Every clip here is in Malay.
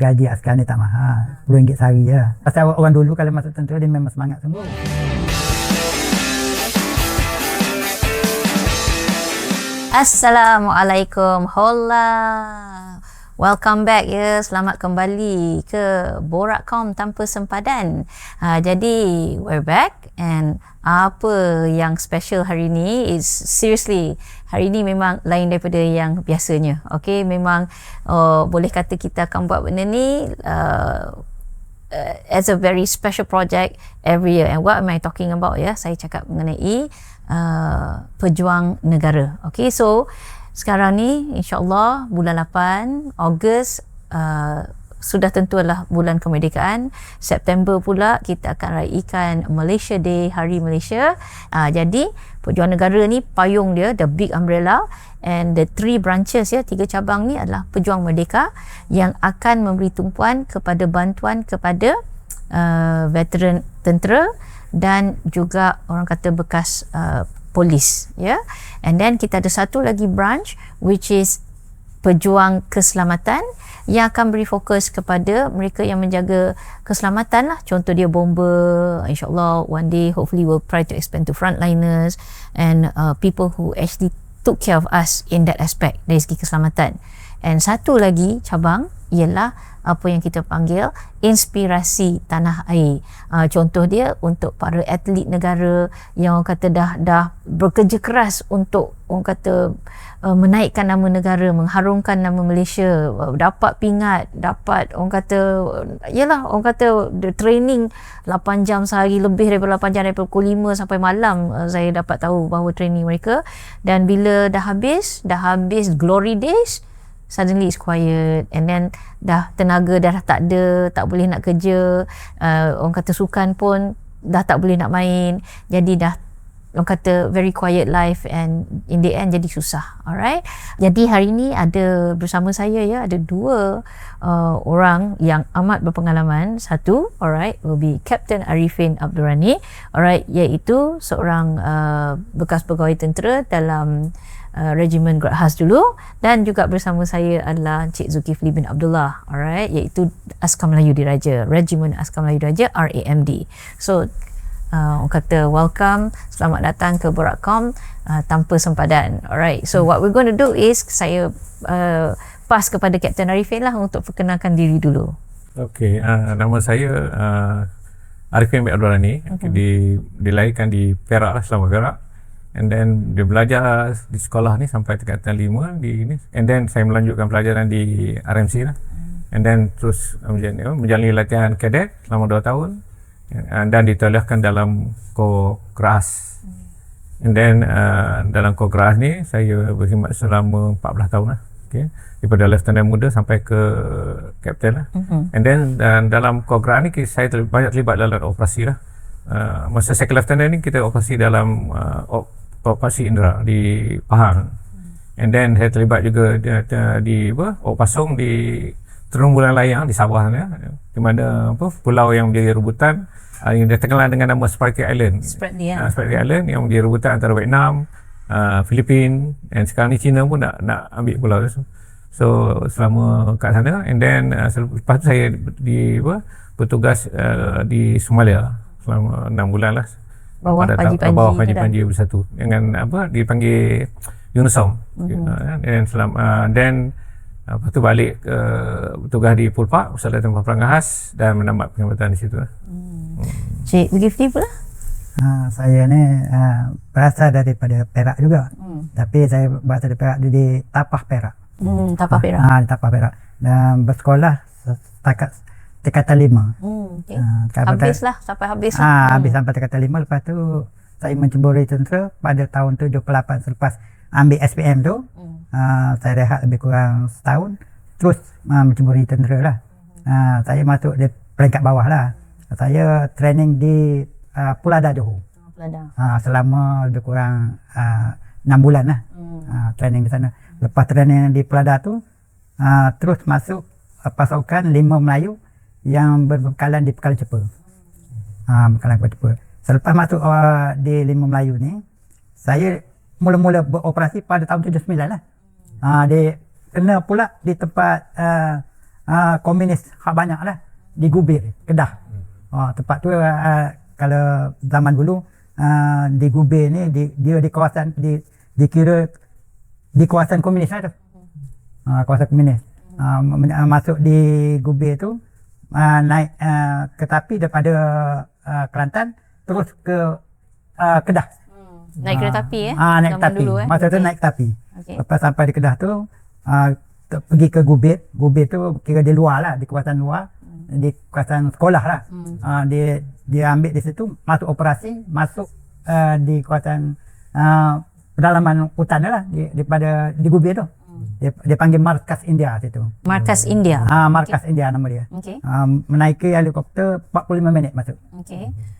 gaji askar ni tak mahal, RM10 sehari je. Pasal orang dulu kalau masuk tentera dia memang semangat sungguh. Assalamualaikum. Hola. Welcome back ya. Selamat kembali ke Borakcom tanpa sempadan. Jadi we're back, and apa yang special hari ni is seriously hari ni memang lain daripada yang biasanya. Okay, memang boleh kata kita akan buat benda ni as a very special project every year. And what am I talking about ya? Saya cakap mengenai pejuang negara. Okay, so sekarang ni insyaAllah bulan 8 Ogos sudah tentulah bulan kemerdekaan. September pula kita akan raikan Malaysia Day, Hari Malaysia. Jadi pejuang negara ni payung dia, the big umbrella, and the 3 branches ya, 3 cabang ni adalah pejuang merdeka yang akan memberi tumpuan kepada bantuan kepada veteran tentera dan juga orang kata bekas polis ya. And then kita ada satu lagi branch which is pejuang keselamatan yang akan beri fokus kepada mereka yang menjaga keselamatan lah. Contoh dia bomber, insyaAllah one day hopefully we'll try to expand to frontliners and people who actually took care of us in that aspect dari segi keselamatan. And satu lagi cabang ialah apa yang kita panggil inspirasi tanah air. Contoh dia untuk para atlet negara yang orang kata dah bekerja keras untuk orang kata menaikkan nama negara, mengharumkan nama Malaysia, dapat pingat, dapat orang kata yalah, orang kata the training 8 jam sehari, lebih daripada 8 jam, daripada pukul 5 sampai malam. Saya dapat tahu bahawa training mereka, dan bila dah habis glory days, suddenly it's quiet, and then dah tenaga dah tak ada, tak boleh nak kerja, orang kata sukan pun dah tak boleh nak main, jadi dah orang kata very quiet life, and in the end jadi susah. Alright, jadi hari ni ada bersama saya ya, ada 2 orang yang amat berpengalaman. Satu, alright, will be Captain Arifin Abdul Rani, alright, iaitu seorang bekas pegawai tentera dalam Regimen Grak Khas dulu, dan juga bersama saya adalah Encik Zulkifli bin Abdullah, alright, iaitu Askar Melayu Diraja, Regimen Askar Melayu Diraja, RAMD. So orang kata welcome, selamat datang ke Borakcom tanpa sempadan. Alright, so what we're going to do is saya pass kepada Captain Arifin lah untuk perkenalkan diri dulu. Okay, nama saya Arifin bin Abdul Rani. Dilahirkan di Perak lah, Selangor Perak. And then dia belajar di sekolah ni sampai tingkatan 5 di ni, and then saya melanjutkan pelajaran di RMC lah, and then terus menjalani latihan kadet selama 2 tahun, dan ditolakkan dalam Kogras. And then dalam Kogras ni saya berkhidmat selama 14 tahun lah. Okay, daripada lieutenant muda sampai ke kapten lah. And then dalam Kogras ni saya banyak terlibat dalam operasi lah. Masa second lieutenant ni kita operasi dalam operasi Indra di Pahang, and then saya terlibat juga di Pasong di Terung Bulan Layang di Sabah sana, di mana pulau yang menjadi rebutan yang dia terkenal dengan nama Spratly Island. Spratly Island yang menjadi rebutan antara Vietnam, Filipina, dan sekarang ni China pun nak ambil pulau tu. So selama kat sana, and then lepas tu saya bertugas di Somalia selama 6 bulan lah, bawah Panji Panji Bersatu dengan dipanggil UNISOM. Dan lepas tu balik bertugas di Pulpak, Pusat Latihan Peperangan Khas, dan menambah pengamatan di situ. Cik Zulkifli pula? Saya ni berasal daripada Perak juga, tapi saya berasal dari Perak, di Tapah Perak. Tapah Perak. Di Tapah Perak, dan bersekolah setakat tingkatan 5. Okay. Habislah sampai habis lah. Habis sampai tingkatan 5. Lepas tu saya menceburi tentera pada tahun 78. Selepas ambil SPM tu, saya rehat lebih kurang setahun, terus menceburi tentera lah. Saya masuk di peringkat bawah lah. Saya training di Pulada Johor. Selama lebih kurang 6 bulan lah. Training di sana. Lepas training di Pulada tu, terus masuk pasukan 5 Melayu yang berbekalan di Pekalan Cepa. Bekalan Cepa. Selepas masuk di 5 Melayu ni, saya mula-mula beroperasi pada tahun 79 lah. Dia kena pula di tempat komunis hak banyak lah di Gubir, Kedah. Tempat tu kalau zaman dulu di Gubir ni dia di kawasan dikira di kawasan komunis lah tu. Kawasan komunis. Masuk di Gubir tu naik kereta api daripada Kelantan terus ke Kedah. Naik kereta api naik kereta api. Masa tu naik kereta api. Lepas sampai di Kedah tu pergi ke Gubir. Gubir tu kira di luar lah, di kawasan luar, di kawasan sekolah lah. Dia ambil di situ, masuk operasi, masuk di kawasan pedalaman hutan lah daripada di Gubir tu. Dia panggil Markas India situ. Markas India. Markas India nama dia. Menaiki helikopter 45 minit masuk.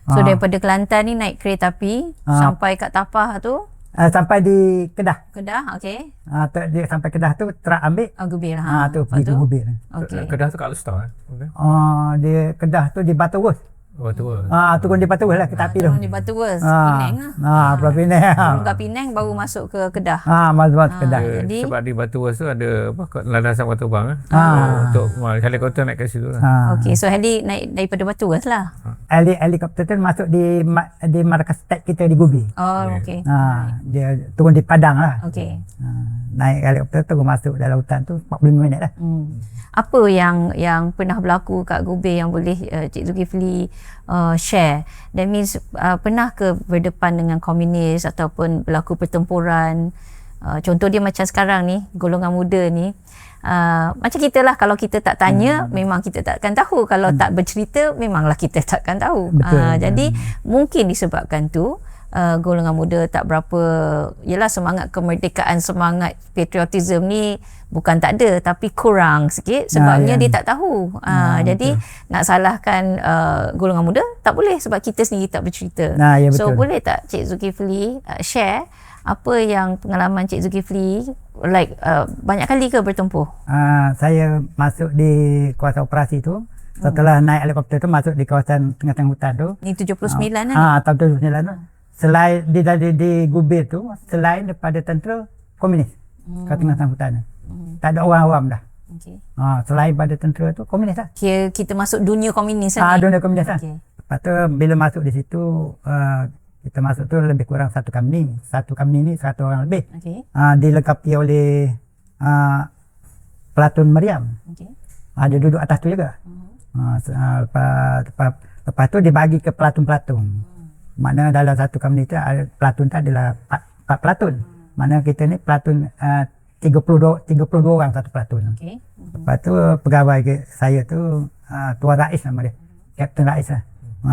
So daripada Kelantan ni naik kereta api sampai kat Tapah tu. Sampai di Kedah. Kedah, Dia sampai Kedah tu terambil. Gubir. Tu pergi ke Gubir. Kedah tu kat Alstar Dia Kedah tu di Batu Wus. Turun di Batu Wus lah kereta api tu. Turun di Batu Wus, Penang Pulau Penang. Turun kat Penang baru masuk ke Kedah. Masuk Kedah. Jadi sebab di Batu Wus tu ada landasan batu bang untuk helikopter naik kat situ lah. Okey, so heli naik daripada Batu Wus lah. Helikopter tu masuk di markas stat kita di Gubir. Okey. Dia turun di Padang lah. Okey. Naik helikopter tu masuk dalam hutan tu 45 minit lah. Apa yang pernah berlaku kat Gubir yang boleh Cik Zulkifli share? That means pernah ke berdepan dengan komunis ataupun berlaku pertempuran? Contoh dia macam sekarang ni, golongan muda ni, macam kita lah, kalau kita tak tanya memang kita takkan tahu, kalau tak bercerita memanglah kita takkan tahu. Jadi mungkin disebabkan tu golongan muda tak berapa, yelah, semangat kemerdekaan, semangat patriotism ni bukan tak ada, tapi kurang sikit sebabnya dia tak tahu. Jadi nak salahkan golongan muda tak boleh sebab kita sendiri tak bercerita. So boleh tak Cik Zulkifli share apa yang pengalaman Cik Zulkifli banyak kali ke bertempuh? Saya masuk di kawasan operasi tu. Setelah naik helikopter tu masuk di kawasan tengah-tengah hutan tu. Ni 79 lah ni. Tahun 79 tu. Selain di Gubir tu, selain daripada tentera komunis kat tengah-tengah hutan. Tak ada orang awam dah. Selain pada tentera tu komunis lah. Kita masuk dunia komunis lah. Dunia komunis lah. Lepas tu bila masuk di situ, kita masuk tu lebih kurang satu company ni 100 orang lebih. Dilengkapi oleh pelatun Meriam. Dia duduk atas tu juga. Lepas tu dibagi ke pelatun-pelatun. Mana dalam satu company tu pelatun tu adalah 4 pelatun. Mana kita ni pelatun 32 orang satu pelatun. Lepas tu pegawai saya tu Tuan Rais nama dia. Kapten Rais lah.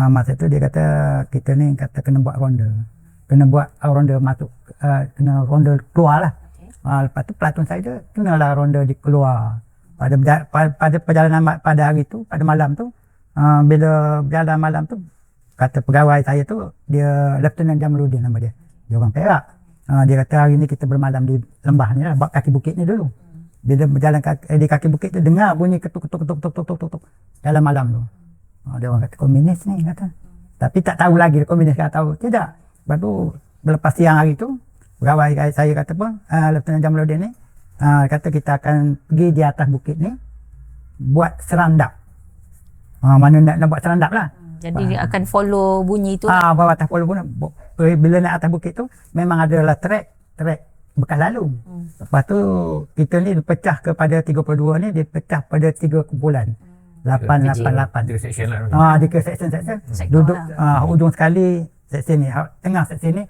Masa tu dia kata kita ni kena buat ronda. Kena buat ronda masuk, kena ronda keluar lah. Lepas tu pelatun saya tu kenalah ronda di keluar. Pada perjalanan pada hari tu, pada malam tu, bila berjalan malam tu, kata pegawai saya tu, dia Lieutenant Jamaluddin nama dia. Dia orang Perak. Dia kata hari ni kita bermalam di lembah ni lah, buat kaki bukit ni dulu. Bila berjalan di kaki bukit tu, dengar bunyi ketuk dalam malam tu. Dia orang kata komunis ni kata. Tapi tak tahu lagi komunis kata tahu. Tidak. Lepas tu lepas siang hari tu, pegawai saya kata pun, Lieutenant Jamaluddin ni kata kita akan pergi di atas bukit ni buat serandap. Mana nak buat serandap lah. Jadi dia akan follow bunyi tu. Bawah atas follow bunyi. Bila nak atas bukit tu memang adalah trek bekas lalu. Lepas tu kita ni pecah kepada 32 ni, dia pecah pada 3 kumpulan. 888. 3 section lah. 3 section. Duduk ujung sekali section ni, tengah section ni,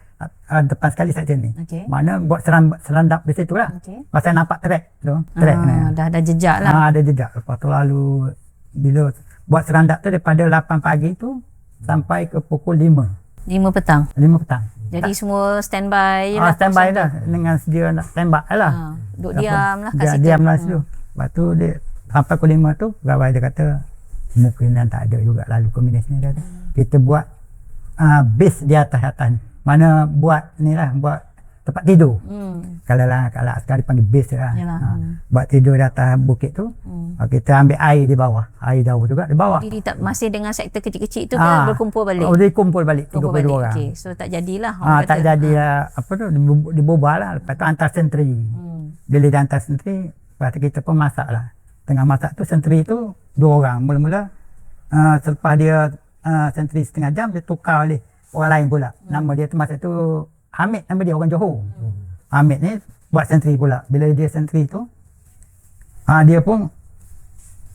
depan sekali section ni. Mana buat serandap di situ lah. Pasal nampak trek tu. Trek ni. Dah ada jejak lah. Ada jejak. Lepas tu lalu bila buat serandap tu daripada 8 pagi tu sampai ke pukul 5 petang. 5 petang. Jadi semua standby je lah. Standby dah dengan sedia nak standby lah. Duduk diam lah kat situ. Diam lah situ. Lepas tu dia sampai pukul 5 tu pegawai dia kata kemungkinan tak ada juga lalu komunis ni dah. Kita buat base di atas. Mana buat ni lah, buat tempat tidur. Kalau sekali panggil base lah. Buat tidur di atas bukit tu. Kita ambil air di bawah. Air jauh juga di bawah. Jadi tak masih dengan sektor kecil-kecil tu ke berkumpul balik? Dikumpul balik 32 orang. So tak jadilah. Tak jadi apa tu, dibubar lah. Lepas tu antar sentri. Bila dia antar sentri, lepas tu kita pun masak lah. Tengah masak tu sentri tu 2 orang. Mula-mula selepas dia sentri setengah jam, dia tukar oleh orang lain pula. Nama dia tu masa tu Hamid, nama dia orang Johor. Hamid ni buat sentri pula. Bila dia sentri tu, dia pun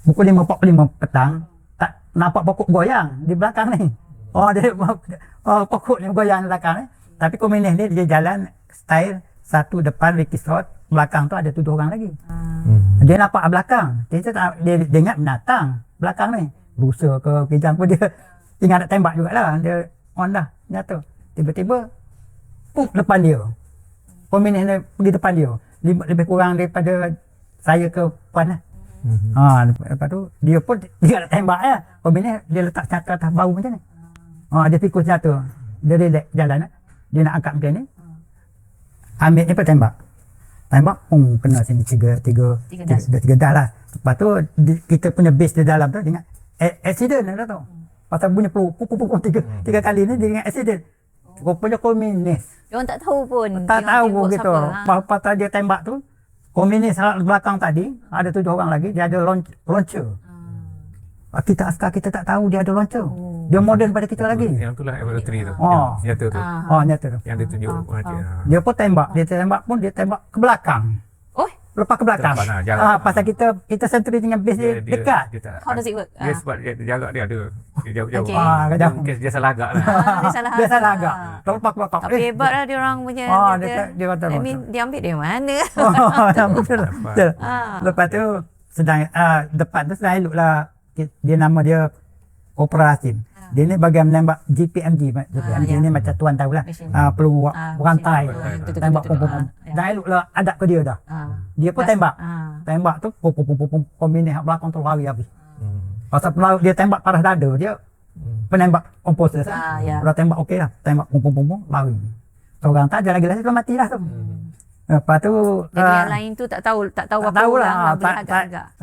pukul 5.45 petang tak nampak pokok goyang di belakang ni. Pokok ni goyang di belakang ni. Tapi komunis ni dia jalan style satu depan Ricky Sort, belakang tu ada 7 orang lagi. Dia nampak belakang. Dia ingat binatang belakang ni. Rusa ke kejang pun dia tinggal nak tembak jugalah. Dia on dah nyata. Tiba-tiba depan dia. Komunis ni pergi depan dia. Lebih kurang daripada saya ke puan lah. Lepas tu dia pun dia nak tembak ya. Komunis dia letak senjata atas bahu macam ni. Dia pikul senjata. Dia relax jalan. Dia nak angkat macam ni. Ambil ni pun tembak. Kena sini tiga dah lah. Lepas tu kita punya base di dalam tu dengan accident dah tu. Pasal bunyi pukul tiga kali ni dia dengan accident. Rupanya komunis. Diorang tak tahu pun. Tak tahu pun gitu. Pasal dia tembak tu, komunis belakang tadi ada 7 orang lagi, dia ada launcher. Kita askar kita tak tahu dia ada launcher. Dia moden pada kita lagi. Yang itulah laboratory tu. Yang nyata tu. Nyata tu. Yang dia tunjuk. Dia pun tembak. Dia tembak ke belakang. Lepas ke belakang. Pasal kita sentri dengan base dia dekat. How does it work? Dia sebab dia jarak dia ada. Dia jauh-jauh. Okay. Dia salah agak lah. Dia salah agak. Lepas ke belakang. Tapi hebat lah dia orang punya. Dia kata dia ambil dari mana? Betul. Lepas tu sedang depan tu sedang elok lah. Dia nama dia Opera Hasim. Dia ni bagian menembak GPMG. GPMG ni macam tuan tahulah. Perlu berantai. Tembak pom-pom. Dah elok lah adab ke dia dah. Dia pun tembak. Tembak tu komunis belakang tu lari habis. Pasal dia tembak parah dada dia. Penembak komposer. Dah tembak okey lah. Tembak pom-pom lari. Seorang tak ada lagi mati lah tu. Lepas tu yang lain tu tak tahu apa lah.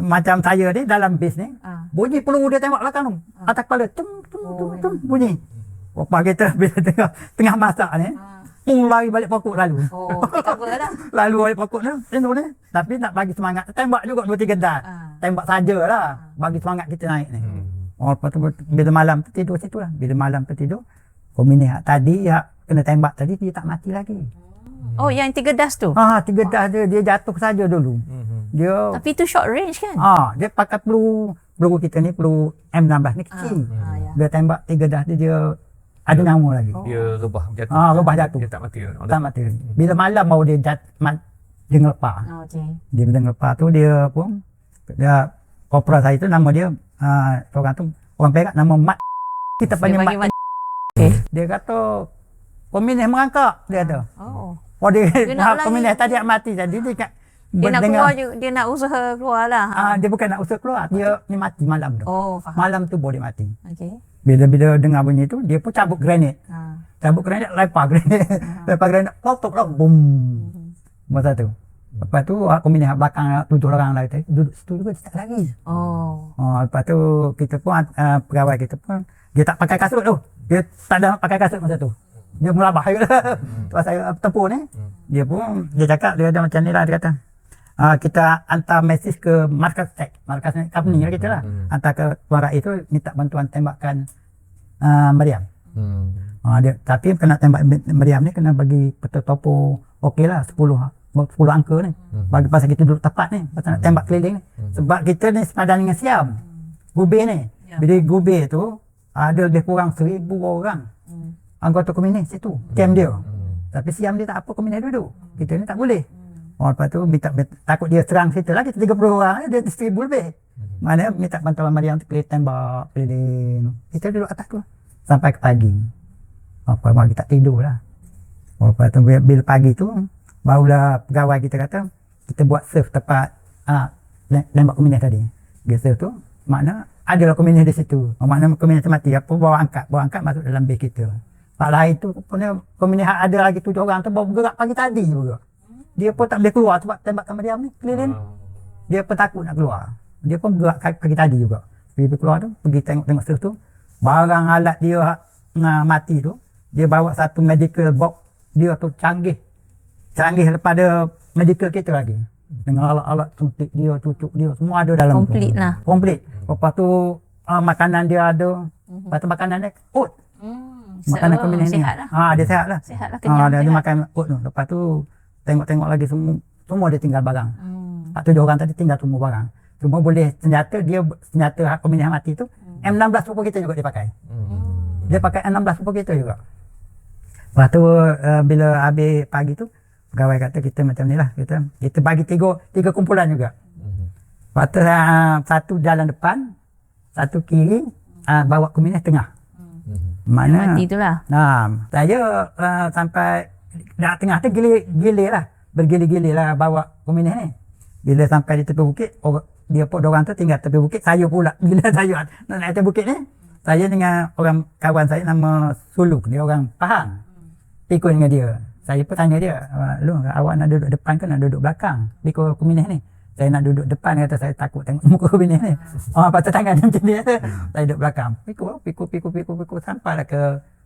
Macam saya ni dalam base ni bunyi peluru dia tembak belakang tu atas kepala tung bunyi. Lepas kita bila tengah masak ni lari balik pokok lalu. Lalu balik pokok ni tapi nak bagi semangat tembak juga 2-3 dah. Tembak sajalah bagi semangat kita naik ni. Lepas tu bila malam tu tidur situ lah. Bila malam tu tidur komunis tadi kena tembak tadi dia tak mati lagi. Yang 3 das tu? 3 das dia jatuh saja dulu. Dia tapi tu short range kan? Dia pakai peluru kita ni peluru M16 ni kecil. Dia tembak 3 das dia ada nyawa lagi. Dia rebah jatuh. Rebah jatuh. Dia tak mati. Tak mati. Bila malam baru dia dia ngelepah. Dia bila ngelepah tu dia pun kopra saya tu nama dia orang tu orang Perak nama Mat. Kita panggil Mat. Dia kata komunis merangkak dia ada. Dia komunis tadi mati tadi dia nak keluar juga, dia nak usaha keluar lah. Dia bukan nak usaha keluar, dia ni mati malam tu. Faham. Malam tu boleh mati. Bila dengar bunyi tu dia pun cabut granit. Cabut granit lempar granit. Lempar granit plotok lah bum. Masa tu. Lepas tu komunis belakang 7 orang lagi tadi duduk situ juga tak lagi. Lepas tu kita pun pegawai kita pun dia tak pakai kasut tu. Dia tak ada pakai kasut masa tu. Dia melabah juga lah. Lepas saya tempur ni, dia pun, dia cakap, dia ada macam ni lah, dia kata. Kita hantar mesej ke markas tech, markas company lah kita lah. Hantar ke Tuan Rais tu, minta bantuan tembakan meriam. Tapi kena tembak meriam ni, kena bagi peta topo, okey lah, 10 angka ni. Bagi pasal kita duduk tepat ni, pasal nak tembak keliling ni. Sebab kita ni sepadan dengan Siam, Gubir ni. Bila Gubir tu, ada lebih kurang 1,000 orang. Anggota komunis situ, camp dia. Tapi Siam dia tak apa komunis duduk. Kita ni tak boleh. Lepas tu takut dia serang situ lah. Kita 30 orang, dia 1,000 lebih. Mana minta bantuan meriam tu tembak keliling. Kita duduk atas tu sampai ke pagi. Lepas kita tak tidur lah. Lepas tu bila pagi tu, barulah pegawai kita kata, kita buat serve tempat tembak komunis tadi. Dia serve tu, makna adalah komunis di situ. Makna komunis mati, apa bawa angkat masuk dalam base kita. Pak lain tu punya komunis ada lagi 7 orang tu baru bergerak pagi tadi juga. Dia pun tak boleh keluar sebab tembakan meriam ni keliling. Dia pun takut nak keluar. Dia pun bergerak pagi tadi juga. Bila keluar tu pergi tengok serve tu. Barang alat dia mati tu, dia bawa satu medical box dia tu canggih daripada medical kita lagi. dengan alat-alat suntik dia, cucuk dia, semua ada dalam Complete tu. lah. Komplit. Lepas tu makanan dia ada. Lepas tu makanan dia oat. Makanan komunis ni. Sihat lah. Dia sihat lah. Sihat lah, kenyang. Dia sihat. makan oat tu. Lepas tu tengok-tengok lagi semua dia tinggal barang. 7 orang tadi tinggal semua barang. Cuma boleh senjata komunis yang mati tu M16 super kita juga dia pakai. Dia pakai M16 super kita juga. Lepas tu bila habis pagi tu pegawai kata kita macam ni lah, kita bagi tiga kumpulan juga. Lepas tu satu jalan depan, satu kiri, bawa komunis tengah. Mana Mati tu lah. saya sampai dah tengah tu gilir lah, bergilir-gilir lah bawa komunis ni. Bila sampai di tepi bukit, dia pun orang tu tinggal tepi bukit, saya pula bila saya nak naik atas bukit ni, saya dengan orang kawan saya nama Sulu, dia orang Pahang, ikut dengan dia. Saya pun tanya dia, lu awak nak duduk depan ke nak duduk belakang ikut komunis ni? Saya nak duduk depan, kata saya takut tengok muka komunis ni. Patut tangan dia macam ni. Saya duduk belakang. Pikul sampailah ke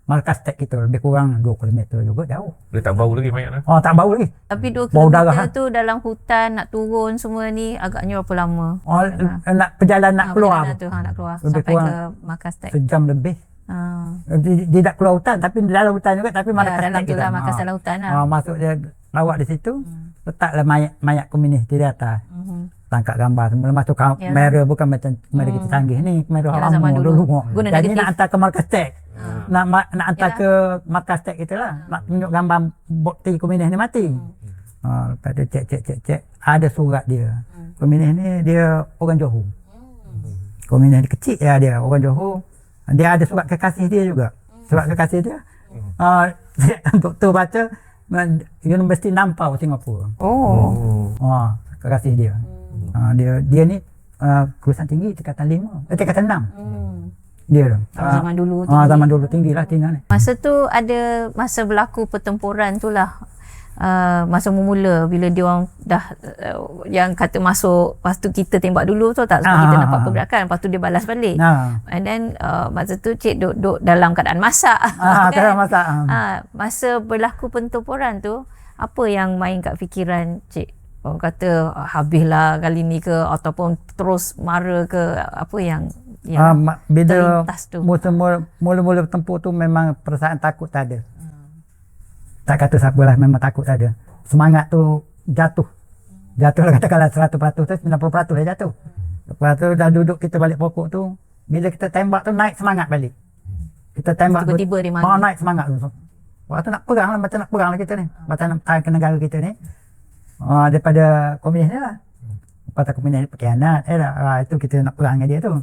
markas tek kita, lebih kurang 2 km juga jauh. Dia tak bau lagi mayat lah. Tak bau lagi. Tapi 2 Bau kilometer darah, tu dalam hutan nak turun semua ni agaknya berapa lama? Nak perjalanan nak keluar. Perjalanan tu, nak keluar Lebih sampai kurang ke markas tek. sejam lebih. Dia tak keluar hutan, tapi dalam hutan juga, tapi markas dalam tek tu kita. lah, markas dalam hutan lah. Masuk dia bawa di situ, letaklah mayat komunis di atas. Tangkap gambar semua. Lepas tu kamera bukan macam kamera kita canggih ni, kamera Yalah, zaman lama dulu. dulu. Guna Jadi negatif. nak hantar ke markas tek. Nak hantar Yalah. ke markas tek kita lah. Nak tunjuk gambar bukti komunis ni mati. Lepas tu cek. Ada surat dia. Komunis ni dia orang Johor. Komunis ni kecil ya dia, orang Johor. Dia ada surat kekasih dia juga. Surat kekasih dia. Doktor baca Universiti Nampau Singapura. Kekasih dia. Dia ni kelulusan tinggi tingkatan 5, tingkatan 6. Dia tu. Zaman dulu tinggi. Zaman dulu tinggilah tinggal ni. Masa tu ada masa berlaku pertempuran tu lah. Masa memula bila dia orang dah yang kata masuk, lepas tu kita tembak dulu tu tak, sebab kita nampak pergerakan, lepas tu dia balas balik. And then masa tu cik duduk dalam keadaan masak. Keadaan masak. Masa berlaku pertempuran tu, apa yang main kat fikiran cik? Orang kata habislah kali ni ke, ataupun terus mara ke, apa yang bila terlintas tu? mula-mula tempur tu memang perasaan takut tak ada. Tak kata siapalah, memang takut tak ada. Semangat tu jatuh lah, katakanlah 100% tu 90% dah jatuh. Lepas tu dah duduk kita balik pokok tu, bila kita tembak tu naik semangat balik. Kita tembak tiba-tiba dia mari. naik semangat tu. Lepas tu nak perang lah, macam nak perang lah kita ni, macam nak pertahankan negara kita ni. Daripada komunis ni lah. Lepas tu komunis ni pengkhianat itu kita nak perang dengan dia tu.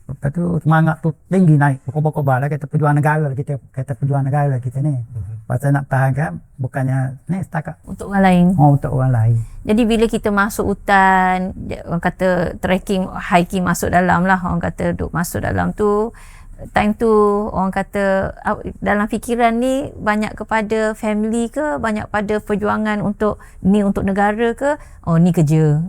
Lepas tu semangat tu tinggi naik, berkobar-kobar lah, kita perjuangan negara lah kita, ni. Lepas tu nak pertahankan, bukannya ni setakat Untuk orang lain. untuk orang lain. Jadi bila kita masuk hutan, orang kata trekking, hiking masuk dalam lah, orang kata duk masuk dalam tu, time tu orang kata dalam fikiran ni banyak kepada family ke, banyak pada perjuangan untuk negara ke, ni kerja.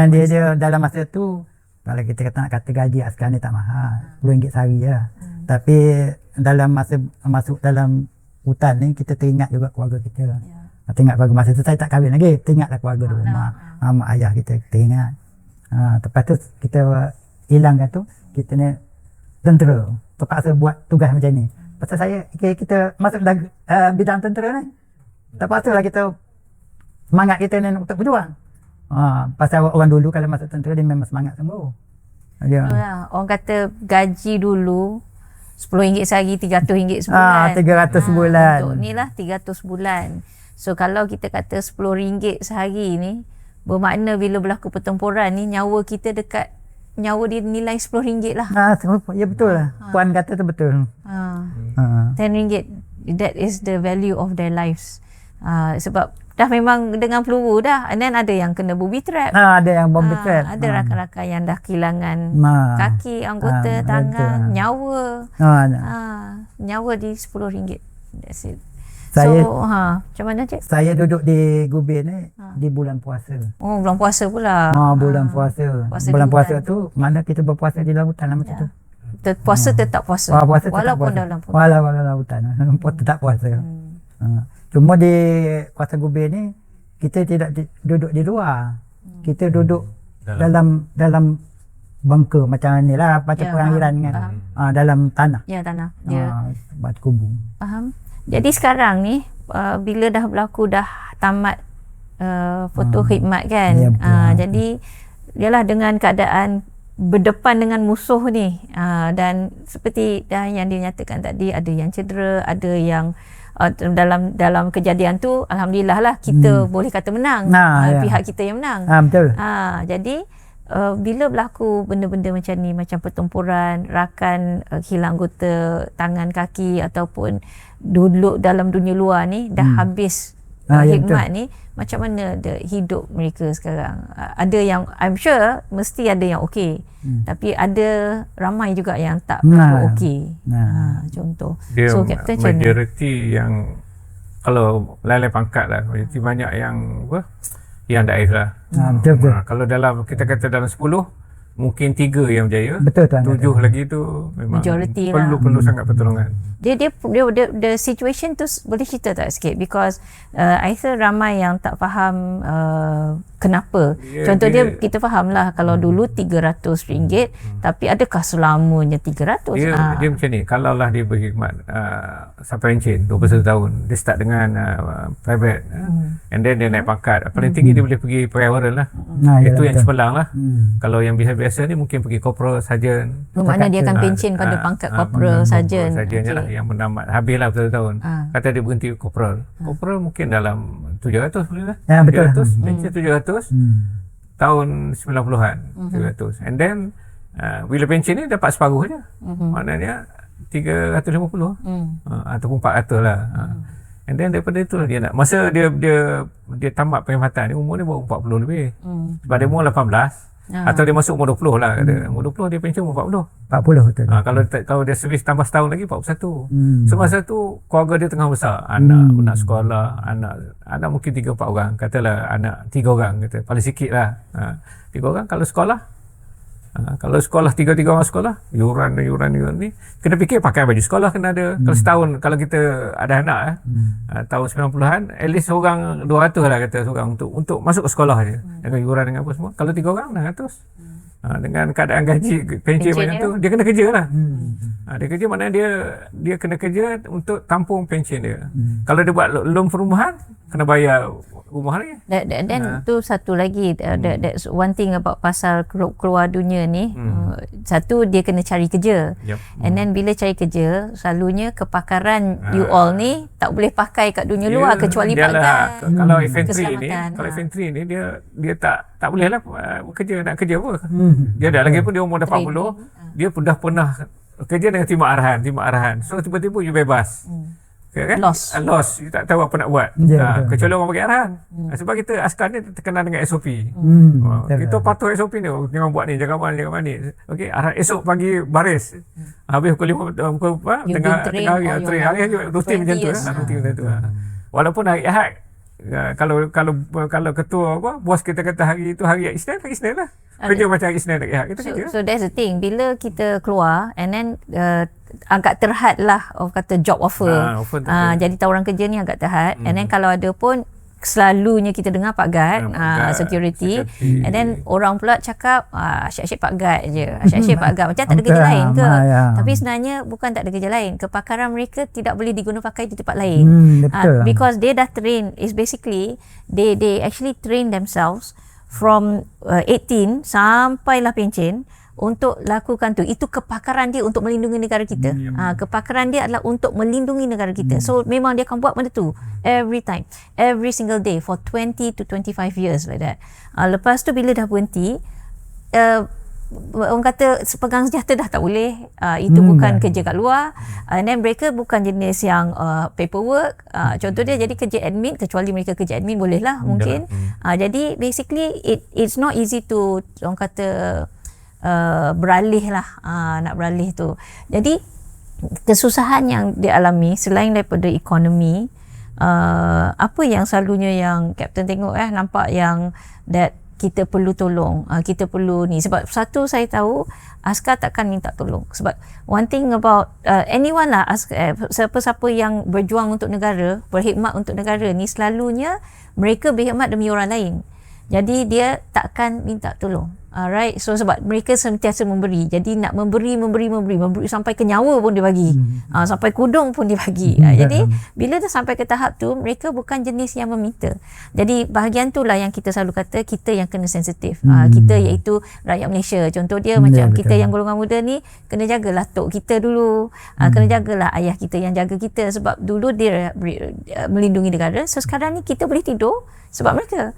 Dia dalam masa tu, kalau kita nak kata gaji askar ni tak mahal, RM10 sehari lah. Tapi dalam masa masuk dalam hutan ni, kita teringat juga keluarga kita. Teringat keluarga. Masa tu saya tak kahwin lagi, teringatlah keluarga di rumah. Mak ayah kita teringat. Lepas tu kita hilangkan tu, kita ni tentera, terpaksa buat tugas macam ni. Pasal kita masuk bidang tentera ni, terpaksa lah kita, semangat kita ni untuk berjuang. Pasal orang dulu kalau masuk tentera dia memang semangat semua. Orang kata gaji dulu RM10 sehari, RM300 sebulan. 300 sebulan. Untuk ni lah 300 sebulan. So kalau kita kata RM10 sehari ni, bermakna bila berlaku pertempuran ni, nyawa dia nilai RM10 lah. Ya betul lah. Puan kata tu betul. RM10, that is the value of their lives. Sebab dah memang dengan peluru dah, and then ada yang kena booby trap. Ada yang bomb trap. Ada rakan-rakan yang dah kehilangan kaki, anggota, tangan, nyawa. Nyawa di RM10. That's it. Macam mana cik? Saya duduk di Gubin ni di bulan puasa. Bulan puasa pula. Bulan puasa. Bulan puasa tu mana kita berpuasa di lautan lah macam tu. Puasa tetap puasa. Puasa tetap walaupun puasa. dalam hutan. Walaupun dalam lautan. Tetap puasa. Cuma di kawasan Gubin ni kita tidak duduk di luar. Kita duduk dalam bunker macam ni lah, macam Ya, perang faham, Iran kan. faham. Dalam tanah. Ya, tanah. Ya. Batu kubur. Faham. Jadi sekarang ni bila dah berlaku dah tamat foto khidmat kan. Ya, betul. Jadi ialah dengan keadaan berdepan dengan musuh ni, dan seperti dah yang dinyatakan tadi, ada yang cedera, ada yang dalam kejadian tu alhamdulillah lah kita boleh kata menang. Ya. Pihak kita yang menang. Betul. Jadi bila berlaku benda-benda macam ni, macam pertempuran, rakan hilang anggota tangan kaki ataupun duduk dalam dunia luar ni dah habis Ya, khidmat ni, macam mana hidup mereka sekarang? Ada yang I'm sure mesti ada yang okey, tapi ada ramai juga yang tak berapa okey. Contoh Dia so Captain macam mana? majoriti yang kalau lain-lain pangkat lah, majoriti banyak yang yang daif lah. Betul. Kalau dalam kita kata dalam 10 mungkin 3 yang berjaya, Betul tuan. 7 lagi tu memang Majoriti lah. perlu sangat pertolongan. Dia the situation tu boleh cerita tak sikit, because I rasa ramai yang tak faham kenapa. Contoh dia kita faham lah kalau dulu RM300, tapi adakah selamanya 300? Dia macam ni, kalau lah dia berkhidmat sampai pencen 21 tahun, dia start dengan private, and then dia naik pangkat, paling tinggi dia boleh pergi pegawai lah. Itu yang cemerlang lah. Kalau yang biasa-biasa ni mungkin pergi corporal, sarjan. Bermakna dia akan pencen pada pangkat corporal, sarjan. Sarjannya lah yang menamat habis lah 21 tahun. Kata dia berhenti corporal. Corporal mungkin dalam 700 boleh lah. Ya, betul. 700, pencen 700 tahun 90-an. 700. And then bila pencen ni dapat separuh je. Maknanya 350 ataupun 400 lah. And then daripada itu dia nak, masa dia tamat perkhidmatan ni, umur dia baru 40 lebih. Sebab dia umur 18 atau dia masuk umur 20 lah kata. Umur 20 dia pencen umur 40. 40 betul. Kalau dia servis tambah setahun lagi 41. So masa tu keluarga dia tengah besar, anak sekolah, anak mungkin 3-4 orang, katalah anak 3 orang kata, paling sikit lah. 3 orang kalau sekolah, kalau sekolah 3 orang sekolah, yuran ni kena fikir pakai baju sekolah kena ada. Kalau setahun, kalau kita ada anak tahun 90-an, at least seorang 200 lah kata seorang untuk masuk ke sekolah je, dengan yuran dengan apa semua. Kalau 3 orang 600. Dengan keadaan gaji pencen macam tu, dia kena kerja lah. Dia kerja, maknanya dia kena kerja untuk tampung pencen dia. Kalau dia buat loan perumahan, kena bayar rumah lagi. Dan tu satu lagi, that's one thing about pasal keluar dunia ni. Satu, dia kena cari kerja. And then bila cari kerja, selalunya kepakaran you all ni tak boleh pakai kat dunia luar kecuali pakai kalau infantry ni dia tak boleh lah kerja, nak kerja apa. Dia dah lagi pun dia umur dah 40, dia pun dah pernah kerja dengan timah arahan. So tiba-tiba you bebas. Kan? Loss. You tak tahu apa nak buat. Kecuali orang bagi arahan. Sebab kita askar ni terkenal dengan SOP. Kita patuh SOP ni. Jangan buat ni, jangan buat ni. Okey, arahan esok pagi baris. Habis pukul 5 tengah hari rutin macam tu. Rutin macam tu. Walaupun hari Ahad, kalau ketua bos kita kata hari itu hari Isnin lah. Kerja macam hari Isnin hari Ahad kita kerja. So that's the thing, bila kita keluar and then agak terhad lah kata job offer. Jadi tawaran kerja ni agak terhad. And then kalau ada pun selalunya kita dengar Pak Gad, security, and then orang pula cakap asyik-asyik Pak Gad je, asyik-asyik Pak Gad, macam tak ada kerja lain ke? Tapi sebenarnya bukan tak ada kerja lain, kepakaran mereka tidak boleh diguna pakai di tempat lain. Because they dah train, is basically they actually train themselves from 18 sampailah pencen untuk lakukan tu. Itu kepakaran dia untuk melindungi negara kita. Kepakaran dia adalah untuk melindungi negara kita. So memang dia akan buat benda tu every time, every single day for 20 to 25 years like that. Lepas tu bila dah berhenti, orang kata pegang senjata dah tak boleh. Itu bukan kerja kat luar. And then mereka bukan jenis yang paperwork. Contoh dia jadi kerja admin, kecuali mereka kerja admin boleh lah mungkin. Jadi basically it's not easy to orang kata beralih lah, nak beralih tu. Jadi kesusahan yang dialami selain daripada ekonomi, apa yang selalunya yang Kapten tengok nampak yang that kita perlu tolong, kita perlu ni. Sebab satu saya tahu askar takkan minta tolong. Sebab one thing about anyone lah, siapa-siapa yang berjuang untuk negara, berkhidmat untuk negara ni, selalunya mereka berkhidmat demi orang lain. Jadi dia takkan minta tolong. Alright, so sebab mereka sentiasa memberi, jadi nak memberi sampai ke nyawa pun dia bagi, sampai kudung pun dia bagi. Jadi bila dah sampai ke tahap tu, mereka bukan jenis yang meminta. Jadi bahagian tu lah yang kita selalu kata kita yang kena sensitif. Kita iaitu rakyat Malaysia. Contoh dia macam kita yang golongan muda ni kena jagalah tok kita dulu, kena jagalah ayah kita yang jaga kita, sebab dulu dia melindungi negara. So sekarang ni kita boleh tidur sebab mereka.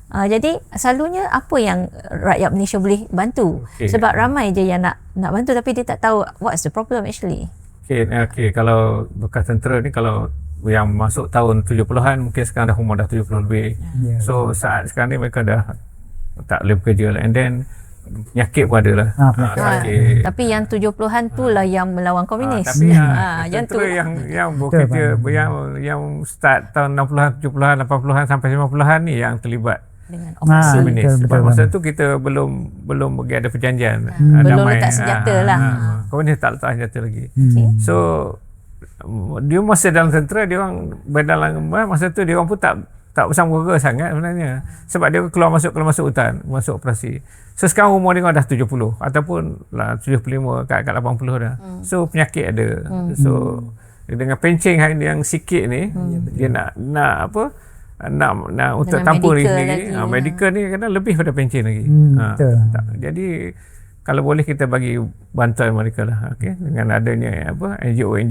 Jadi selalunya apa yang rakyat Malaysia boleh bantu, sebab ramai je yang nak bantu tapi dia tak tahu what's the problem actually. Okay, kalau bekas tentera ni, kalau yang masuk tahun 70-an mungkin sekarang dah umur dah 70 lebih. So saat sekarang ni mereka dah tak boleh bekerja lah, and then penyakit pun ada lah. Tapi yang 70-an tu lah yang melawan komunis. Tapi yang tu yang bekerja yang start tahun 60-an, 70-an, 80-an sampai 90-an ni yang terlibat dengan operasi komunis. Sebab masa tu kita belum bagi ada perjanjian belum letak senjata lah. Komunis tak letak senjata lagi. So dia masa dalam tentera, dia orang berdalam masa tu dia orang pun tak bersama sangat sebenarnya, sebab dia keluar masuk hutan, masuk operasi. So sekarang umur dia dah 70 ataupun lah 75 kat 80 dah. So penyakit ada. So dengan pencing yang sikit ni, dia nak untuk tampung diri sendiri. Medical ni kadang lebih pada pencing lagi. Jadi kalau boleh kita bagi bantuan mereka lah, dengan adanya NGO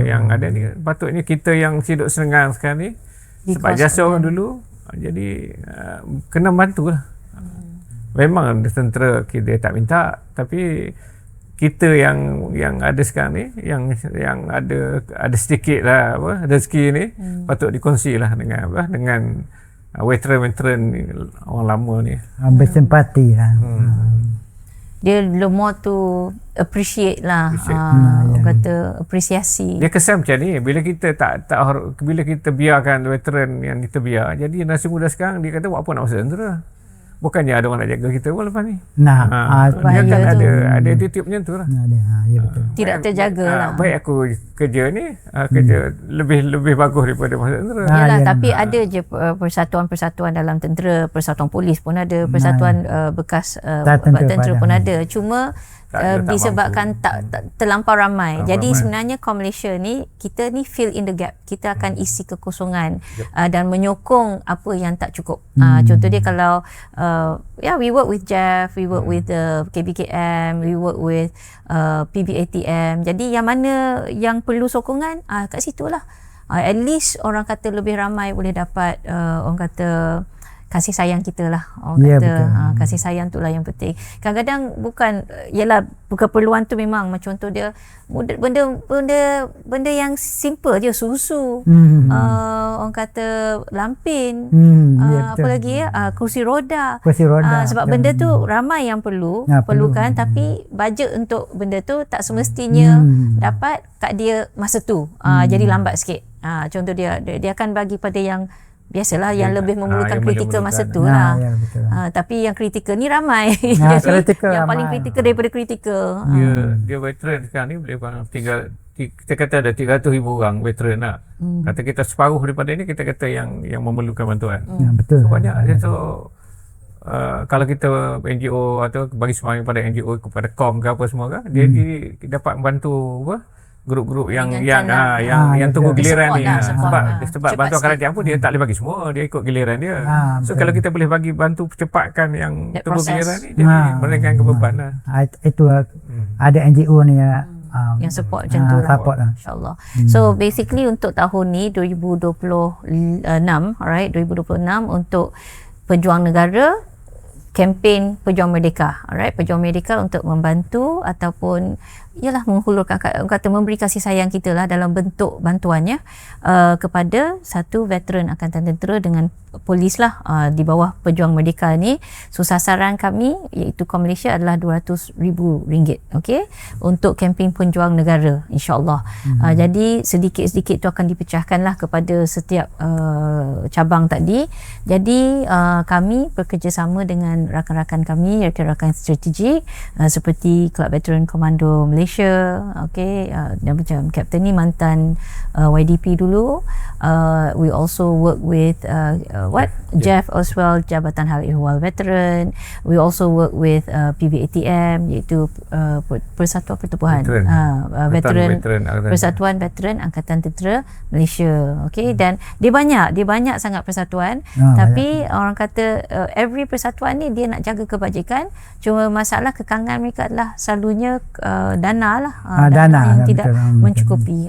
yang ada ni. Patutnya kita yang hidup senengang sekarang ni, sebab jasa orang dulu, jadi kena bantu lah. Memang tentera dia tak minta, tapi kita yang ada sekarang ni, yang ada sedikit lah rezeki ni, patut dikongsi lah dengan veteran ni, orang lama ni. Bersimpati lah. Dia more to appreciate lah, kata apresiasi. Dia kesan macam ni, bila kita bila kita biarkan veteran yang kita biar, jadi generasi muda sekarang dia kata buat apa nak masuk tentera, bukannya ada orang nak jaga kita pun lepas ni. Dia kan ada attitude macam tu lah. Betul. Tidak terjaga lah. Baik aku kerja ni, kerja lebih bagus daripada masuk tentera. Yalah, tapi ada je persatuan-persatuan dalam tentera, persatuan polis pun ada, persatuan bekas tentera pun ada. Cuma disebabkan tak terlampau ramai. Jadi sebenarnya Kom Malaysia ni, kita ni fill in the gap. Kita akan isi kekosongan dan menyokong apa yang tak cukup. Contoh dia kalau we work with Jeff, we work with KBKM, we work with PBATM. Jadi yang mana yang perlu sokongan, kat situ lah. At least orang kata lebih ramai boleh dapat orang kata kasih sayang kita lah. Orang kata kasih sayang tu lah yang penting. Kadang-kadang bukan keperluan tu memang macam contoh dia benda yang simple je, susu, orang kata lampin, apa lagi kursi roda. Sebab benda tu ramai yang perlukan, tapi bajet untuk benda tu tak semestinya dapat kat dia masa tu. Jadi lambat sikit. Contoh dia akan bagi pada yang biasalah yang lebih memerlukan kritikal masa tu lah. Tapi yang kritikal ni ramai. Jadi yang paling kritikal daripada kritikal. Dia veteran sekarang ni boleh kita kata ada 300,000 orang veteran lah. Kata kita separuh daripada ni kita kata yang memerlukan bantuan. Betul. So banyak. So kalau kita NGO atau bagi semangat kepada NGO, kepada KOM ke apa semua kan, dia dapat membantu grup-grup yang tunggu giliran ni. Sebab bantuan kerajaan pun dia tak boleh bagi semua, dia ikut giliran dia. So kalau kita boleh bagi bantu percepatkan yang tunggu giliran ni, jadi mereka kebeban lah. Itu ada NGO ni yang support macam tu lah. InsyaAllah. So basically untuk tahun ni 2026, alright, 2026 untuk Pejuang Negara, kempen Pejuang Merdeka, alright, Pejuang Merdeka untuk membantu ataupun menghulurkan, kata memberi kasih sayang kita lah dalam bentuk bantuannya kepada satu veteran Angkatan Tentera dengan polis lah di bawah Pejuang Merdeka ni. So sasaran kami iaitu Kom Malaysia adalah RM200,000, okey, untuk kempen Pejuang Negara, insyaAllah. Jadi sedikit-sedikit tu akan dipecahkan lah kepada setiap cabang tadi. Jadi kami bekerjasama dengan dengan rakan-rakan kami, rakan-rakan strategik seperti Kelab Veteran Komando Malaysia, dan macam Kapten ni mantan YDP dulu. We also work with Jeff Oswald, Jabatan Hal Ehwal Veteran. We also work with PVATM, iaitu Persatuan Pertubuhan Veteran Persatuan Veteran Angkatan Tentera Malaysia. Dan dia banyak sangat persatuan, tapi orang kata every persatuan ni dia nak jaga kebajikan, cuma masalah kekangan mereka adalah selalunya dana lah, dana yang tidak mencukupi.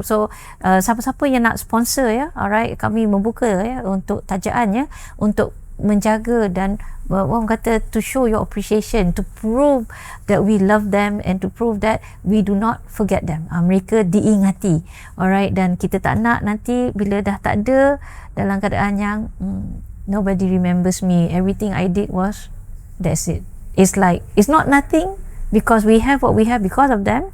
So siapa-siapa yang nak sponsor, alright, kami membuka untuk tajaan, untuk menjaga dan orang kata to show your appreciation, to prove that we love them and to prove that we do not forget them. Mereka diingati, alright, dan kita tak nak nanti bila dah tak ada dalam keadaan yang nobody remembers me, everything I did was, that's it. It's like, it's not nothing because we have what we have because of them,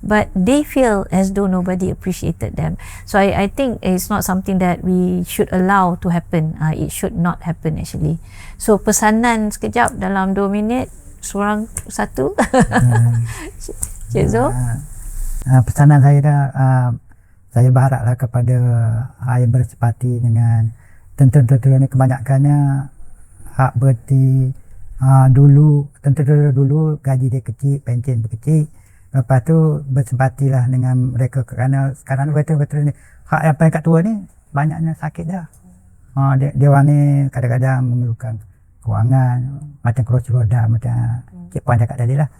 but they feel as though nobody appreciated them. So I think it's not something that we should allow to happen. It should not happen actually. So pesanan sekejap dalam 2 minit, seorang satu. Cik Zul? Pesanan saya dah, saya berharaplah kepada yang bersepati dengan tentera-tentera ni, kebanyakannya hak berhenti dulu, tentera dulu gaji dia kecil, pencen kecil. Lepas tu bersempatilah dengan mereka, kerana sekarang veteran-veteran ni, hak yang paling kat tua ni banyaknya sakit dah. Dia orang ni kadang-kadang memerlukan kewangan, macam kerusi roda, macam Cik Puan cakap tadi lah.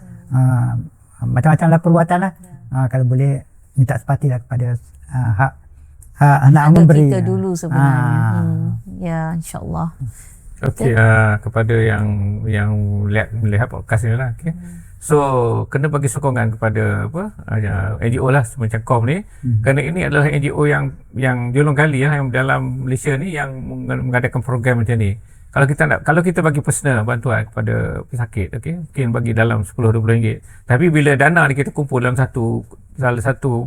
Macam-macam lah perbuatan lah. Kalau boleh minta sepatilah kepada hak anak memberi. Kita dulu sebenarnya. Ya, insyaAllah. Okey, kepada yang melihat podcast ni lah, so kena bagi sokongan kepada NGO lah macam KOM ni, kerana ini adalah NGO yang julung kali yang dalam Malaysia ni yang mengadakan program macam ni. Kalau kita bagi personal bantuan kepada pesakit, mungkin bagi dalam RM10-20, tapi bila dana ni kita kumpul dalam salah satu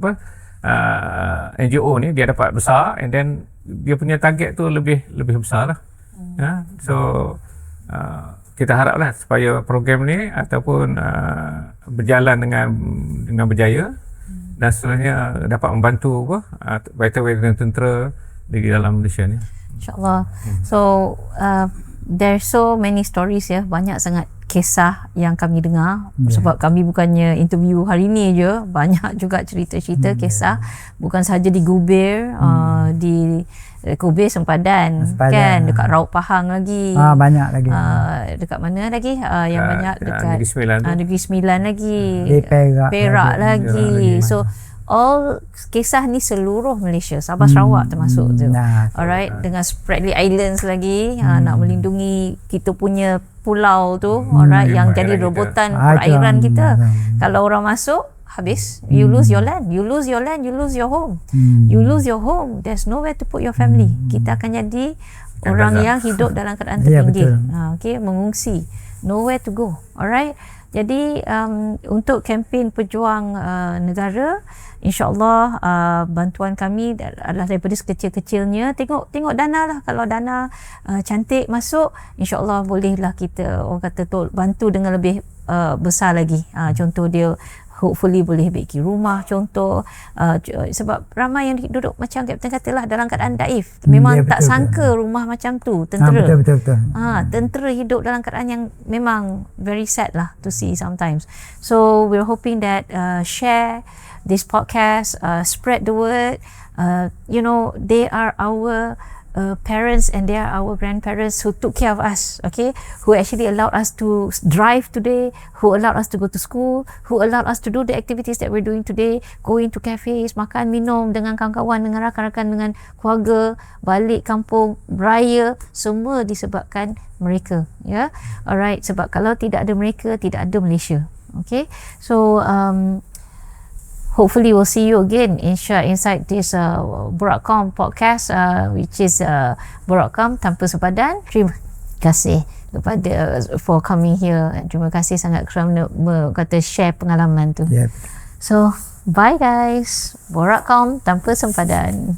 NGO ni, dia dapat besar, and then dia punya target tu lebih besar lah. So kita haraplah supaya program ni ataupun berjalan dengan berjaya, dan seterusnya dapat membantu veteran tentera di dalam Malaysia ni, InsyaAllah. So there's so many stories, banyak sangat kisah yang kami dengar, sebab kami bukannya interview hari ni je, banyak juga cerita-cerita kisah, bukan sahaja di Gubir, di Gubir Sempadan, kan, dekat Raut Pahang lagi, banyak lagi, dekat mana lagi, yang banyak dekat Negeri Sembilan lagi, Perak lagi. So all kisah ni seluruh Malaysia, Sabah Sarawak termasuk tu. Alright, dengan Spratly Islands lagi, nak melindungi kita punya pulau tu, alright, yang jadi rebutan perairan kita. Kalau orang masuk, habis, you lose your land, you lose your home, you lose your home, there's nowhere to put your family. Kita akan jadi orang yang hidup dalam keadaan terpinggir, mengungsi, nowhere to go. Alright, jadi untuk kempen pejuang negara, InsyaAllah bantuan kami adalah daripada sekecil-kecilnya. Tengok dana lah. Kalau dana cantik masuk, InsyaAllah bolehlah kita, orang kata, bantu dengan lebih besar lagi. Contoh dia hopefully boleh bikin rumah, contoh, sebab ramai yang duduk macam Kapten katalah dalam keadaan daif, memang tak sangka rumah macam tu, tentera. Betul. Tentera hidup dalam keadaan yang memang very sad lah to see sometimes. So we're hoping that share this podcast, spread the word. They are our parents and they are our grandparents who took care of us, who actually allowed us to drive today, who allowed us to go to school, who allowed us to do the activities that we're doing today, going to cafes, makan minum dengan kawan-kawan, dengan rakan-rakan, dengan keluarga, balik kampung, beraya, semua disebabkan mereka. Alright, sebab kalau tidak ada mereka, tidak ada Malaysia. So hopefully we'll see you again inside this Borakcom podcast, which is Borakcom Tanpa Sempadan. Terima kasih kepada for coming here. Terima kasih sangat kerana kata share pengalaman tu. So bye guys, Borakcom Tanpa Sempadan.